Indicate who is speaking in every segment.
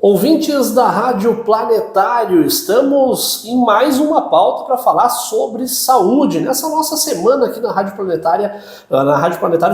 Speaker 1: Ouvintes da Rádio Planetário, estamos em mais uma pauta para falar sobre saúde. Nessa nossa semana aqui na Rádio Planetário,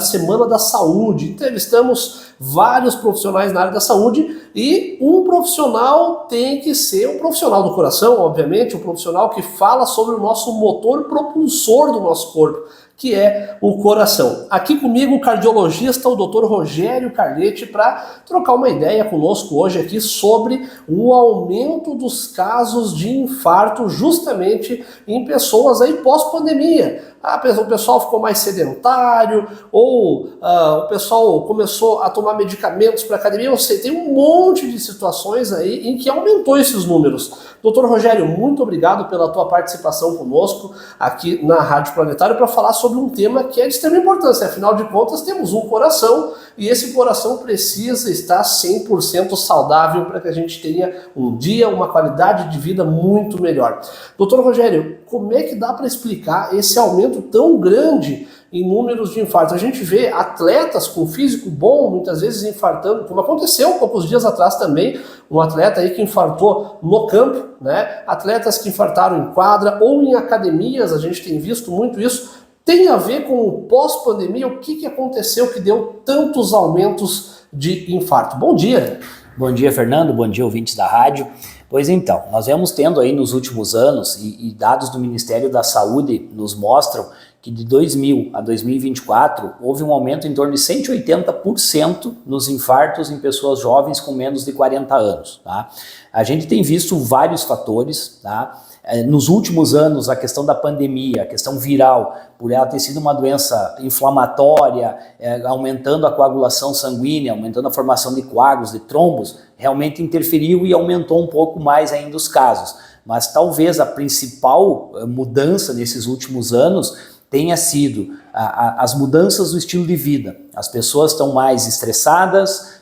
Speaker 1: Semana da Saúde, entrevistamos vários profissionais na área da saúde e um profissional tem que ser um profissional do coração, obviamente, um profissional que fala sobre o nosso motor propulsor do nosso corpo, que é o coração. Aqui comigo o cardiologista, o Dr. Rogério Carletti, para trocar uma ideia conosco hoje aqui sobre o aumento dos casos de infarto justamente em pessoas aí pós-pandemia. O pessoal ficou mais sedentário, ou o pessoal começou a tomar medicamentos para academia. Eu sei, tem um monte de situações aí em que aumentou esses números. Doutor Rogério, muito obrigado pela tua participação conosco aqui na Rádio Planetário para falar sobre um tema que é de extrema importância. Afinal de contas, temos um coração e esse coração precisa estar 100% saudável para que a gente tenha um dia, uma qualidade de vida muito melhor. Doutor Rogério, como é que dá para explicar esse aumento tão grande em números de infartos? A gente vê atletas com físico bom, muitas vezes infartando, como aconteceu poucos dias atrás também, um atleta aí que infartou no campo, né? Atletas que infartaram em quadra ou em academias, a gente tem visto muito isso. Tem a ver com o pós-pandemia? O que aconteceu que deu tantos aumentos de infarto? Bom dia!
Speaker 2: Bom dia, Fernando. Bom dia, ouvintes da rádio. Pois então, nós vemos tendo aí nos últimos anos, e dados do Ministério da Saúde nos mostram que de 2000 a 2024 houve um aumento em torno de 180% nos infartos em pessoas jovens com menos de 40 anos. Tá? A gente tem visto vários fatores, tá? Nos últimos anos, a questão da pandemia, a questão viral, por ela ter sido uma doença inflamatória, aumentando a coagulação sanguínea, aumentando a formação de coágulos, de trombos, realmente interferiu e aumentou um pouco mais ainda os casos. Mas talvez a principal mudança nesses últimos anos tenha sido as mudanças do estilo de vida. As pessoas estão mais estressadas,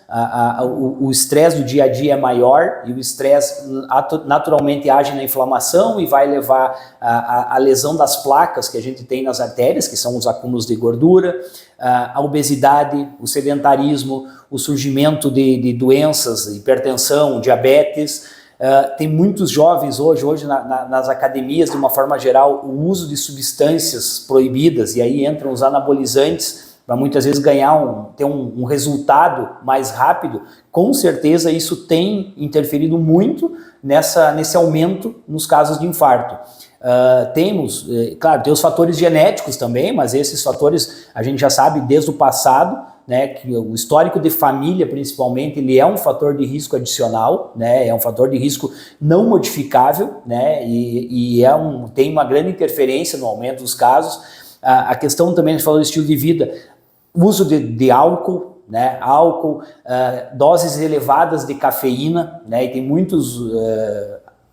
Speaker 2: o estresse do dia a dia é maior e o estresse naturalmente age na inflamação e vai levar à lesão das placas que a gente tem nas artérias, que são os acúmulos de gordura, a obesidade, o sedentarismo, o surgimento de doenças, hipertensão, diabetes. Tem muitos jovens hoje nas academias, de uma forma geral, o uso de substâncias proibidas, e aí entram os anabolizantes, para muitas vezes ter um resultado mais rápido. Com certeza isso tem interferido muito nesse aumento nos casos de infarto. Claro, tem os fatores genéticos também, mas esses fatores a gente já sabe desde o passado, né, que o histórico de família, principalmente, ele é um fator de risco adicional, né, é um fator de risco não modificável, né, tem uma grande interferência no aumento dos casos. A questão também, a gente falou do estilo de vida, uso de álcool, né, doses elevadas de cafeína, né, e tem muitos...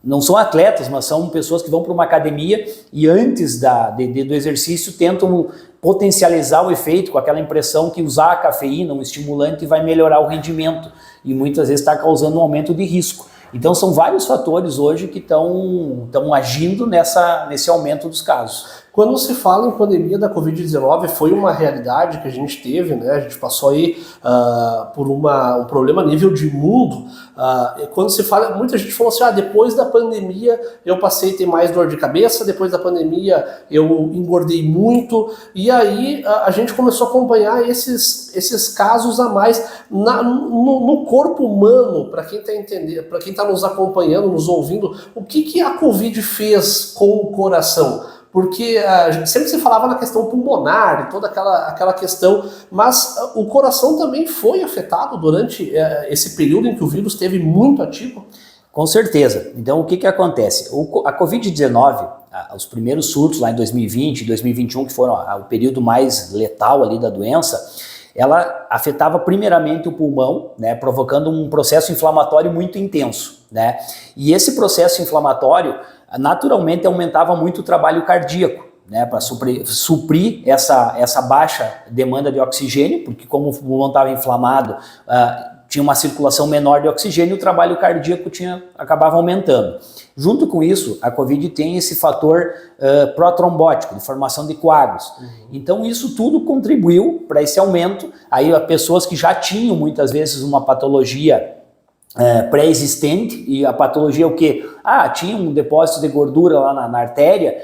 Speaker 2: não são atletas, mas são pessoas que vão para uma academia e antes do exercício tentam potencializar o efeito com aquela impressão que usar a cafeína, um estimulante, vai melhorar o rendimento e muitas vezes está causando um aumento de risco. Então são vários fatores hoje que estão agindo nesse aumento dos casos.
Speaker 1: Quando se fala em pandemia da Covid-19, foi uma realidade que a gente teve, né? A gente passou aí por um problema a nível de mundo. Quando se fala, muita gente falou assim, depois da pandemia eu passei a ter mais dor de cabeça, depois da pandemia eu engordei muito, e aí a gente começou a acompanhar esses casos a mais no corpo humano. Para quem está entendendo, para quem está nos acompanhando, nos ouvindo, o que a Covid fez com o coração? Porque sempre se falava na questão pulmonar e toda aquela questão, mas o coração também foi afetado durante esse período em que o vírus esteve muito ativo?
Speaker 2: Com certeza. Então o que acontece? A Covid-19, os primeiros surtos lá em 2020 e 2021, que foram o período mais letal ali da doença, ela afetava primeiramente o pulmão, né, provocando um processo inflamatório muito intenso, né? E esse processo inflamatório naturalmente aumentava muito o trabalho cardíaco, né, para suprir essa baixa demanda de oxigênio, porque como o pulmão estava inflamado, tinha uma circulação menor de oxigênio, o trabalho cardíaco acabava aumentando. Junto com isso, a Covid tem esse fator protrombótico, de formação de coágulos. Então isso tudo contribuiu para esse aumento. Aí pessoas que já tinham muitas vezes uma patologia pré-existente, e a patologia é o quê? Tinha um depósito de gordura lá na artéria,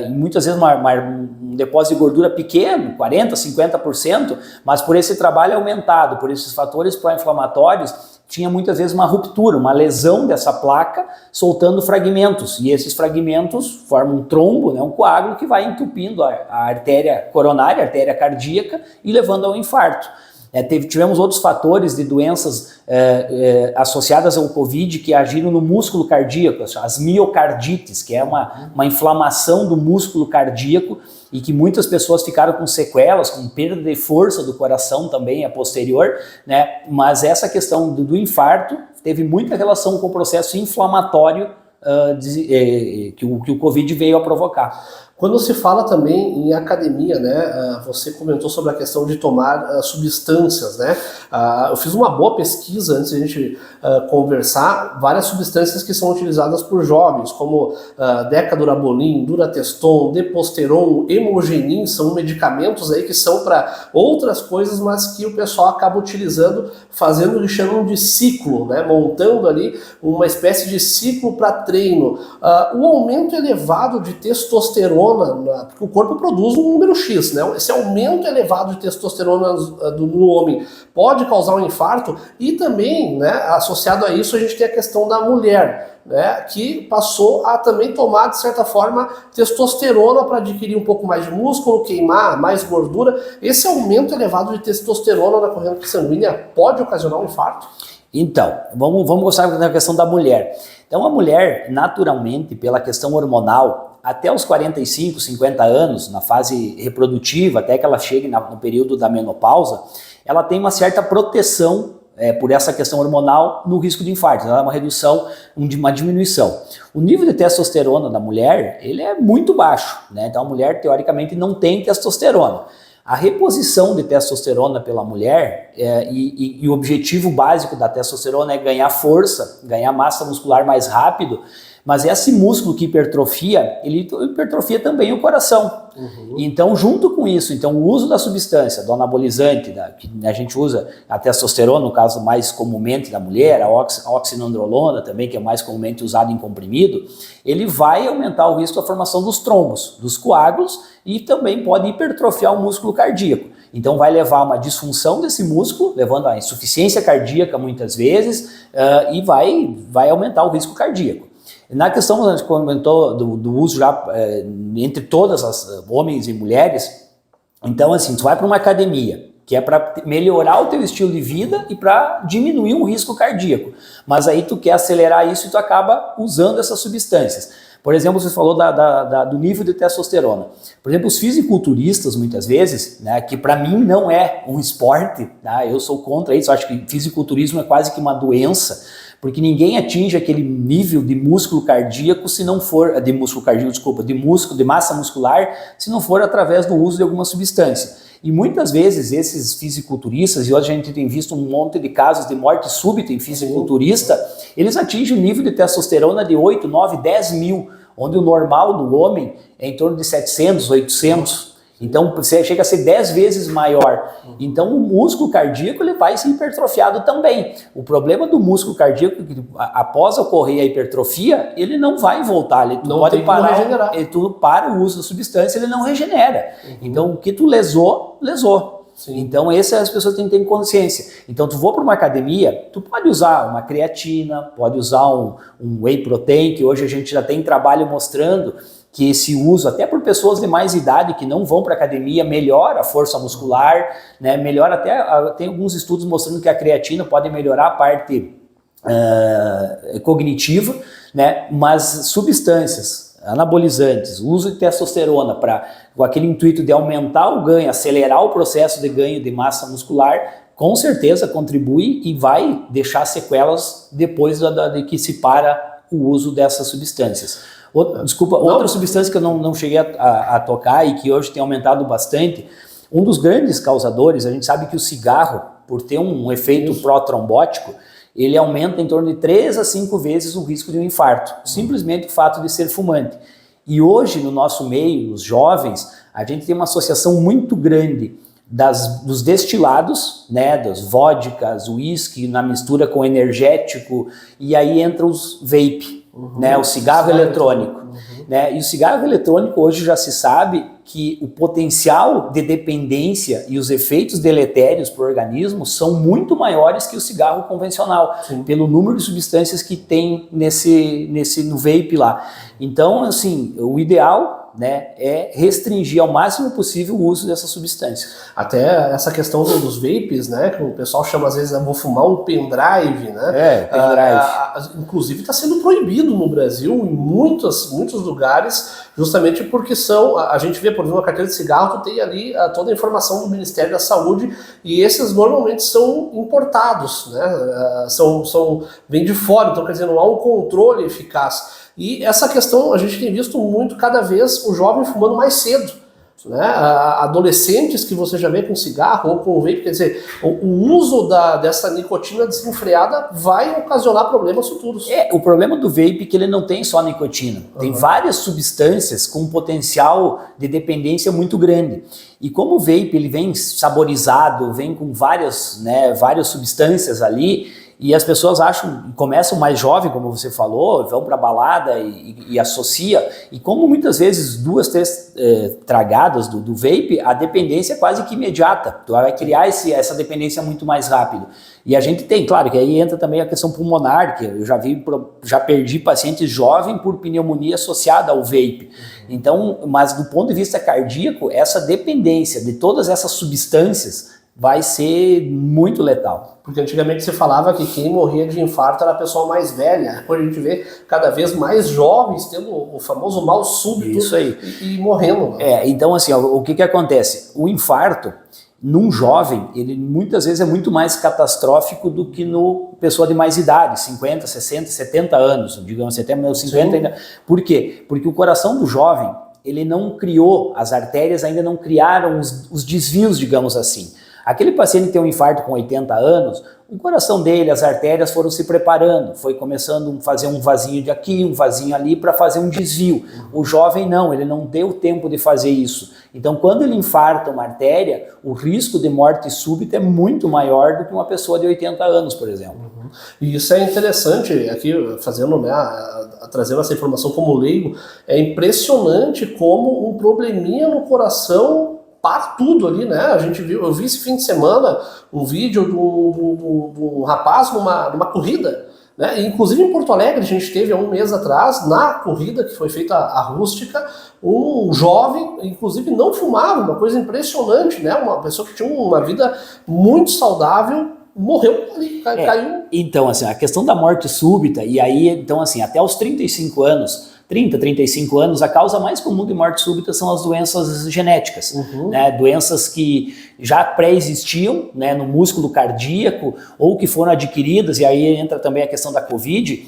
Speaker 2: e muitas vezes um depósito de gordura pequeno, 40%, 50%, mas por esse trabalho aumentado, por esses fatores pró-inflamatórios, tinha muitas vezes uma ruptura, uma lesão dessa placa, soltando fragmentos, e esses fragmentos formam um trombo, né, um coágulo que vai entupindo a artéria coronária, a artéria cardíaca, e levando ao infarto. Tivemos outros fatores de doenças associadas ao Covid que agiram no músculo cardíaco, as miocardites, que é uma inflamação do músculo cardíaco e que muitas pessoas ficaram com sequelas, com perda de força do coração também a posterior, né? Mas essa questão do infarto teve muita relação com o processo inflamatório que o Covid veio a provocar.
Speaker 1: Quando se fala também em academia, né, você comentou sobre a questão de tomar substâncias, né? Eu fiz uma boa pesquisa antes de a gente conversar, várias substâncias que são utilizadas por jovens, como Decadurabolin, Durateston, Deposteron, Hemogenin, são medicamentos aí que são para outras coisas, mas que o pessoal acaba utilizando, fazendo o que chamam de ciclo, né? Montando ali uma espécie de ciclo para treino. O aumento elevado de testosterona, porque o corpo produz um número X, né? Esse aumento elevado de testosterona no homem pode causar um infarto, e também, né, associado a isso, a gente tem a questão da mulher, né, que passou a também tomar, de certa forma, testosterona para adquirir um pouco mais de músculo, queimar mais gordura. Esse aumento elevado de testosterona na corrente sanguínea pode ocasionar um infarto?
Speaker 2: Então, vamos gostar da questão da mulher. Então, a mulher, naturalmente, pela questão hormonal, até os 45, 50 anos, na fase reprodutiva, até que ela chegue no período da menopausa, ela tem uma certa proteção por essa questão hormonal no risco de infarto. Ela é uma redução, uma diminuição. O nível de testosterona da mulher, ele é muito baixo, né? Então, a mulher, teoricamente, não tem testosterona. A reposição de testosterona pela mulher, e o objetivo básico da testosterona é ganhar força, ganhar massa muscular mais rápido, mas esse músculo que hipertrofia, ele hipertrofia também o coração. Uhum. Então, junto com isso, então, o uso da substância, do anabolizante, que a gente usa a testosterona, no caso mais comumente da mulher, a oxinandrolona também, que é mais comumente usado em comprimido, ele vai aumentar o risco da formação dos trombos, dos coágulos, e também pode hipertrofiar o músculo cardíaco. Então vai levar a uma disfunção desse músculo, levando a insuficiência cardíaca muitas vezes, e vai aumentar o risco cardíaco. Na questão, a gente comentou do uso já entre todas as homens e mulheres, então assim, tu vai para uma academia, que é para melhorar o teu estilo de vida e para diminuir um risco cardíaco, mas aí tu quer acelerar isso e tu acaba usando essas substâncias. Por exemplo, você falou do nível de testosterona. Por exemplo, os fisiculturistas, muitas vezes, né, que para mim não é um esporte, tá? Eu sou contra isso, eu acho que fisiculturismo é quase que uma doença, porque ninguém atinge aquele nível de músculo cardíaco se não for, de massa muscular, se não for através do uso de alguma substância. E muitas vezes esses fisiculturistas, e hoje a gente tem visto um monte de casos de morte súbita em fisiculturista, eles atingem o nível de testosterona de 8, 9, 10 mil, onde o normal do homem é em torno de 700, 800. Então você chega a ser 10 vezes maior. Então o músculo cardíaco ele vai ser hipertrofiado também. O problema do músculo cardíaco, que após ocorrer a hipertrofia, ele não vai voltar. Ele
Speaker 1: não pode parar.
Speaker 2: Tu para o uso da substância, ele não regenera. Então o que tu lesou. Sim. Então as pessoas têm que ter consciência. Então tu for para uma academia, tu pode usar uma creatina, pode usar um whey protein, que hoje a gente já tem trabalho mostrando que esse uso, até por pessoas de mais idade que não vão para academia, melhora a força muscular, né? Melhora tem alguns estudos mostrando que a creatina pode melhorar a parte cognitiva, né? Mas substâncias anabolizantes, uso de testosterona com aquele intuito de aumentar o ganho, acelerar o processo de ganho de massa muscular, com certeza contribui e vai deixar sequelas depois de que se para o uso dessas substâncias. Outra substância que eu não cheguei a tocar e que hoje tem aumentado bastante, um dos grandes causadores, a gente sabe que o cigarro, por ter um efeito pró-trombótico, ele aumenta em torno de 3 a 5 vezes o risco de um infarto, simplesmente o fato de ser fumante. E hoje, no nosso meio, os jovens, a gente tem uma associação muito grande dos destilados, né, das vodkas, uísque, na mistura com energético, e aí entra os vape, né, o cigarro eletrônico. Né? E o cigarro eletrônico hoje já se sabe que o potencial de dependência e os efeitos deletérios para o organismo são muito maiores que o cigarro convencional, pelo número de substâncias que tem no vape lá. Então, assim, o ideal, né, é restringir ao máximo possível o uso dessa substância.
Speaker 1: Até essa questão dos vapes, né, que o pessoal chama às vezes, vou fumar um pendrive, né?
Speaker 2: Pendrive.
Speaker 1: Inclusive está sendo proibido no Brasil em muitos lugares, justamente porque a gente vê, por exemplo, uma carteira de cigarro, tu tem ali toda a informação do Ministério da Saúde, e esses normalmente são importados, né? Vêm de fora, então quer dizer, não há um controle eficaz. E essa questão a gente tem visto muito, cada vez, o jovem fumando mais cedo. Né? Adolescentes que você já vê com cigarro ou com vape, quer dizer, o uso dessa nicotina desenfreada vai ocasionar problemas futuros.
Speaker 2: O problema do vape é que ele não tem só nicotina, tem várias substâncias com potencial de dependência muito grande. E como o vape ele vem saborizado, vem com várias substâncias ali, e as pessoas começam mais jovem, como você falou, vão para balada e associa, e como muitas vezes 2, 3 tragadas do vape, a dependência é quase que imediata, tu vai criar essa dependência muito mais rápido. E a gente tem, claro, que aí entra também a questão pulmonar, que eu já perdi pacientes jovens por pneumonia associada ao vape. Então, mas do ponto de vista cardíaco, essa dependência de todas essas substâncias vai ser muito letal.
Speaker 1: Porque antigamente se falava que quem morria de infarto era a pessoa mais velha. Hoje a gente vê cada vez mais jovens tendo o famoso mal súbito.
Speaker 2: Isso aí.
Speaker 1: E morrendo.
Speaker 2: Então assim, o que acontece? O infarto, num jovem, ele muitas vezes é muito mais catastrófico do que no pessoa de mais idade, 50, 60, 70 anos, digamos, até meus 50 ainda. Por quê? Porque o coração do jovem, ele não criou, as artérias ainda não criaram os desvios, digamos assim. Aquele paciente que tem um infarto com 80 anos, o coração dele, as artérias foram se preparando, foi começando a fazer um vasinho de aqui, um vasinho ali para fazer um desvio. O jovem não, ele não deu tempo de fazer isso. Então, quando ele infarta uma artéria, o risco de morte súbita é muito maior do que uma pessoa de 80 anos, por exemplo.
Speaker 1: E isso é interessante, aqui fazendo, trazendo essa informação como leigo, é impressionante como um probleminha no coração para tudo ali, né? Eu vi esse fim de semana um vídeo do rapaz numa corrida, né? E, inclusive em Porto Alegre, a gente teve há um mês atrás, na corrida que foi feita a rústica, um jovem, inclusive não fumava, uma coisa impressionante, né? Uma pessoa que tinha uma vida muito saudável, morreu ali, caiu.
Speaker 2: Então, assim, a questão da morte súbita, e aí, então, assim, até os 35 anos, 30, 35 anos, a causa mais comum de morte súbita são as doenças genéticas, né? Doenças que já pré-existiam, né, no músculo cardíaco ou que foram adquiridas, e aí entra também a questão da Covid,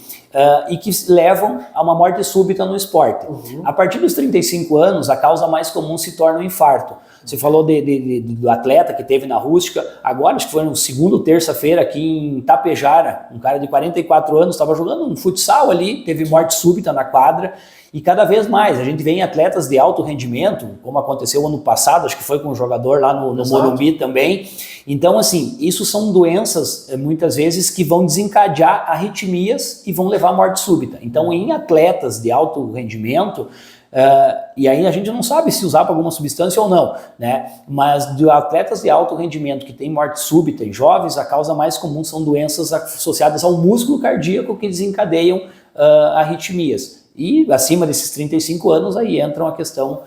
Speaker 2: e que levam a uma morte súbita no esporte. A partir dos 35 anos, a causa mais comum se torna o infarto. Você falou do atleta que teve na rústica, agora acho que foi no segundo terça-feira aqui em Itapejara, um cara de 44 anos, estava jogando um futsal ali, teve morte súbita na quadra, e cada vez mais, a gente vê em atletas de alto rendimento, como aconteceu ano passado, acho que foi com um jogador lá no Morumbi também. Então, assim, isso são doenças, muitas vezes, que vão desencadear arritmias e vão levar à morte súbita. Então, em atletas de alto rendimento, e aí a gente não sabe se usar para alguma substância ou não, né? Mas de atletas de alto rendimento que têm morte súbita em jovens, a causa mais comum são doenças associadas ao músculo cardíaco que desencadeiam arritmias. E acima desses 35 anos aí entram a questão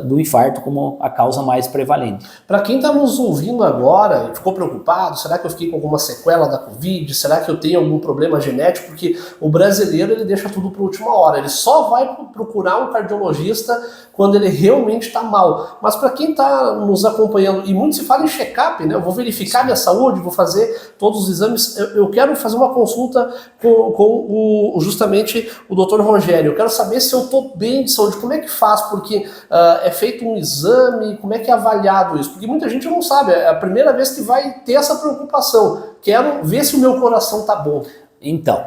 Speaker 2: do infarto como a causa mais prevalente.
Speaker 1: Para quem está nos ouvindo agora e ficou preocupado, será que eu fiquei com alguma sequela da Covid? Será que eu tenho algum problema genético? Porque o brasileiro ele deixa tudo para a última hora, ele só vai procurar um cardiologista quando ele realmente está mal. Mas para quem está nos acompanhando, e muito se fala em check-up, né? Eu vou verificar minha saúde, vou fazer todos os exames, eu quero fazer uma consulta com justamente o Dr. Rogério, eu quero saber se eu estou bem de saúde, como é que faz, porque é feito um exame, como é que é avaliado isso? Porque muita gente não sabe, é a primeira vez que vai ter essa preocupação. Quero ver se o meu coração está bom.
Speaker 2: Então,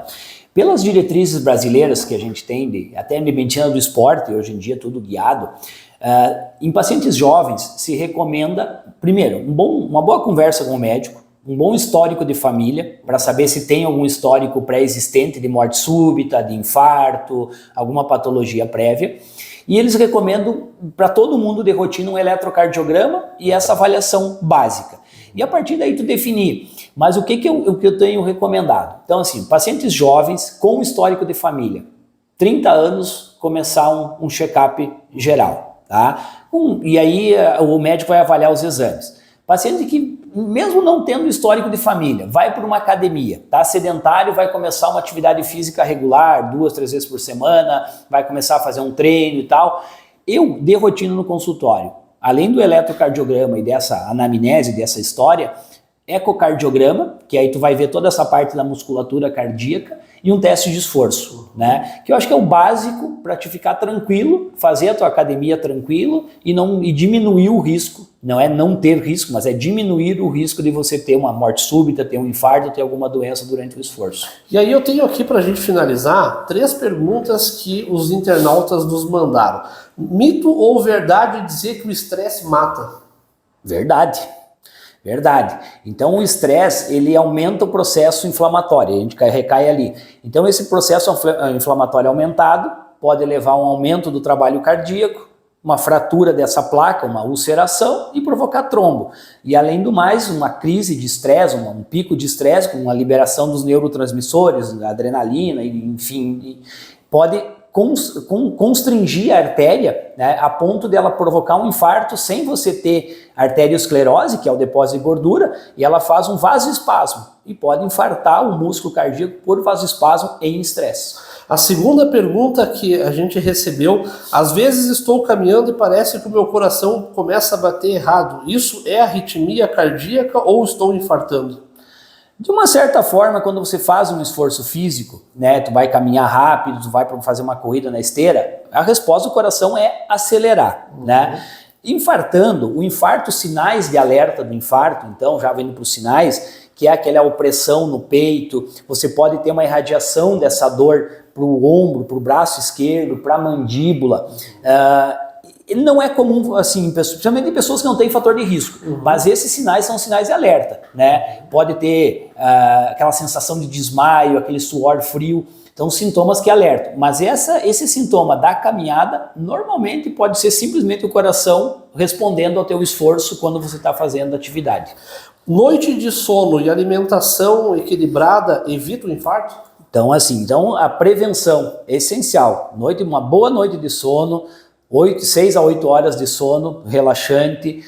Speaker 2: pelas diretrizes brasileiras que a gente tem, até de medicina do esporte, hoje em dia tudo guiado, Em pacientes jovens, se recomenda, primeiro, uma boa conversa com o médico, um bom histórico de família, para saber se tem algum histórico pré-existente de morte súbita, de infarto, alguma patologia prévia. E eles recomendam para todo mundo de rotina um eletrocardiograma e essa avaliação básica. E a partir daí tu definir, mas o que eu tenho recomendado? Então assim, pacientes jovens com histórico de família, 30 anos, começar um check-up geral, tá? E aí o médico vai avaliar os exames. Paciente que, mesmo não tendo histórico de família, vai para uma academia, tá sedentário, vai começar uma atividade física regular, 2, 3 vezes por semana, vai começar a fazer um treino e tal. Eu, de rotina no consultório, além do eletrocardiograma e dessa anamnese, dessa história, ecocardiograma, que aí tu vai ver toda essa parte da musculatura cardíaca, e um teste de esforço, né? Que eu acho que é o básico para te ficar tranquilo, fazer a tua academia tranquilo e diminuir o risco. Não é não ter risco, mas é diminuir o risco de você ter uma morte súbita, ter um infarto, ter alguma doença durante o esforço.
Speaker 1: E aí eu tenho aqui para a gente finalizar 3 perguntas que os internautas nos mandaram. Mito ou verdade dizer que o estresse mata?
Speaker 2: Verdade. Verdade. Então o estresse, ele aumenta o processo inflamatório, a gente recai ali. Então esse processo inflamatório aumentado pode levar a um aumento do trabalho cardíaco, uma fratura dessa placa, uma ulceração e provocar trombo. E além do mais, uma crise de estresse, um pico de estresse com uma liberação dos neurotransmissores, adrenalina, enfim, pode constringir a artéria, né, a ponto dela provocar um infarto sem você ter arteriosclerose, que é o depósito de gordura, e ela faz um vasoespasmo e pode infartar o músculo cardíaco por vasoespasmo em estresse.
Speaker 1: A segunda pergunta que a gente recebeu: às vezes estou caminhando e parece que o meu coração começa a bater errado. Isso é arritmia cardíaca ou estou infartando?
Speaker 2: De uma certa forma, quando você faz um esforço físico, né, tu vai caminhar rápido, tu vai fazer uma corrida na esteira, a resposta do coração é acelerar, né? Infartando, o infarto, sinais de alerta do infarto, então já vendo para os sinais, que é aquela opressão no peito, você pode ter uma irradiação dessa dor para o ombro, para o braço esquerdo, para a mandíbula. Ele não é comum, assim, principalmente em pessoas que não têm fator de risco, mas esses sinais são sinais de alerta, né? Pode ter aquela sensação de desmaio, aquele suor frio, então sintomas que alertam. Mas esse sintoma da caminhada, normalmente pode ser simplesmente o coração respondendo ao teu esforço quando você está fazendo atividade.
Speaker 1: Noite de sono e alimentação equilibrada evita o infarto?
Speaker 2: Então, assim, a prevenção é essencial. Uma boa noite de sono, 6 a 8 horas de sono relaxante,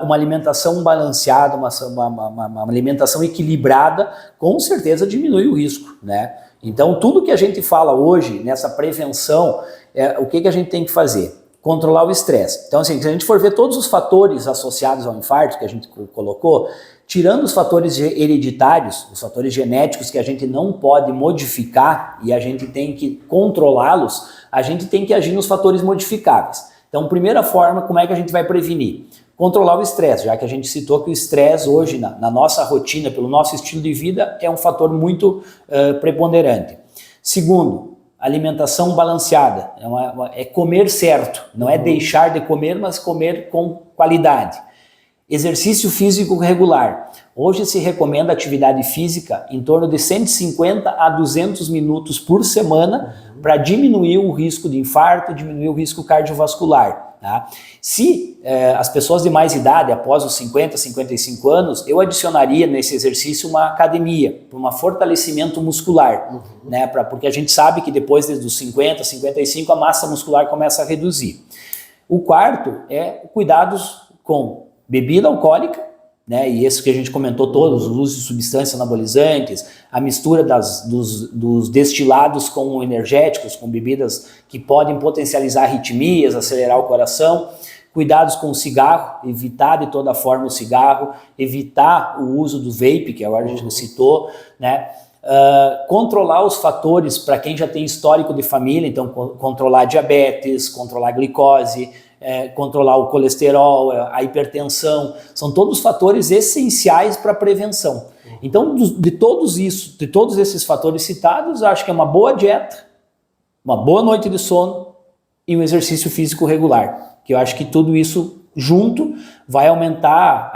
Speaker 2: uma alimentação balanceada, uma alimentação equilibrada, com certeza diminui o risco, né? Então tudo que a gente fala hoje nessa prevenção, o que a gente tem que fazer? Controlar o estresse. Então assim, se a gente for ver todos os fatores associados ao infarto que a gente colocou, tirando os fatores hereditários, os fatores genéticos que a gente não pode modificar e a gente tem que controlá-los, a gente tem que agir nos fatores modificáveis. Então, primeira forma, como é que a gente vai prevenir? Controlar o estresse, já que a gente citou que o estresse hoje, na nossa rotina, pelo nosso estilo de vida, é um fator muito preponderante. Segundo, alimentação balanceada, é comer certo, não é deixar de comer, mas comer com qualidade. Exercício físico regular. Hoje se recomenda atividade física em torno de 150 a 200 minutos por semana para diminuir o risco de infarto, diminuir o risco cardiovascular. Tá? Se as pessoas de mais idade, após os 50, 55 anos, eu adicionaria nesse exercício uma academia, para um fortalecimento muscular, né? Porque a gente sabe que depois dos 50, 55 a massa muscular começa a reduzir. O quarto é cuidados com bebida alcoólica, né, e esse que a gente comentou todos, o uso de substâncias anabolizantes, a mistura dos destilados com energéticos, com bebidas que podem potencializar arritmias, acelerar o coração, cuidados com o cigarro, evitar de toda forma o cigarro, evitar o uso do vape, que agora a gente citou, né, controlar os fatores para quem já tem histórico de família, então controlar diabetes, controlar glicose, controlar o colesterol, a hipertensão, são todos fatores essenciais para a prevenção. Então, de todos esses fatores citados, acho que é uma boa dieta, uma boa noite de sono e um exercício físico regular. que eu acho que tudo isso junto vai aumentar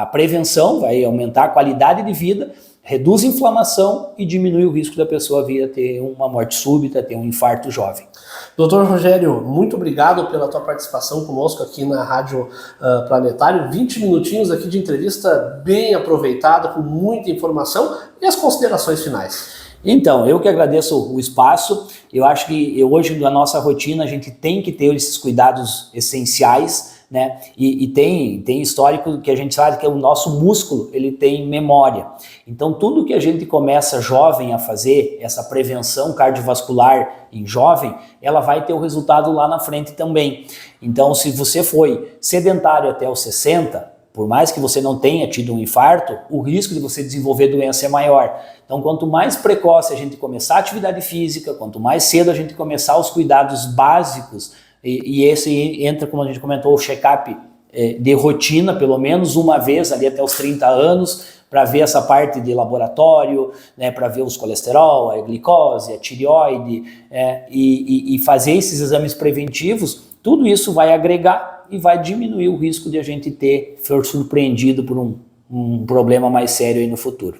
Speaker 2: a prevenção, vai aumentar a qualidade de vida, reduz a inflamação e diminui o risco da pessoa vir a ter uma morte súbita, ter um infarto jovem.
Speaker 1: Doutor Rogério, muito obrigado pela tua participação conosco aqui na Rádio Planetário. 20 minutinhos aqui de entrevista bem aproveitada, com muita informação, e as considerações finais.
Speaker 2: Então, eu que agradeço o espaço. Eu acho que hoje na nossa rotina a gente tem que ter esses cuidados essenciais, né? E tem histórico que a gente sabe que o nosso músculo ele tem memória. Então tudo que a gente começa jovem a fazer, essa prevenção cardiovascular em jovem, ela vai ter o resultado lá na frente também. Então se você foi sedentário até os 60, por mais que você não tenha tido um infarto, o risco de você desenvolver doença é maior. Então quanto mais precoce a gente começar a atividade física, quanto mais cedo a gente começar os cuidados básicos, e esse entra, como a gente comentou, o check-up de rotina, pelo menos uma vez ali até os 30 anos, para ver essa parte de laboratório, né, para ver os colesterol, a glicose, a tireoide, e fazer esses exames preventivos. Tudo isso vai agregar e vai diminuir o risco de a gente ser surpreendido por um problema mais sério aí no futuro.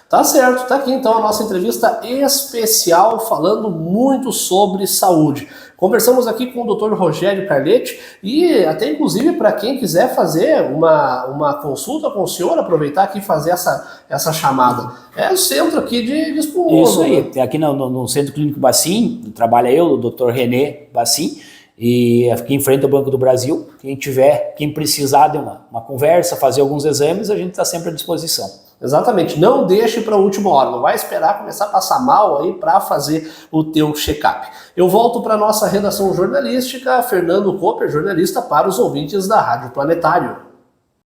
Speaker 1: Tá certo, tá aqui então a nossa entrevista especial falando muito sobre saúde. Conversamos aqui com o Dr. Rogério Carletti e até inclusive para quem quiser fazer uma consulta com o senhor, aproveitar aqui e fazer essa chamada. É o centro aqui de Espumoso.
Speaker 2: Isso aí, né? Aqui no Centro Clínico Bacim, trabalha eu, o Dr. René Bacim, e aqui em frente ao Banco do Brasil. Quem precisar de uma conversa, fazer alguns exames, a gente está sempre à disposição.
Speaker 1: Exatamente, não deixe para a última hora, não vai esperar começar a passar mal aí para fazer o teu check-up. Eu volto para a nossa redação jornalística, Fernando Cooper, jornalista para os ouvintes da Rádio Planetário.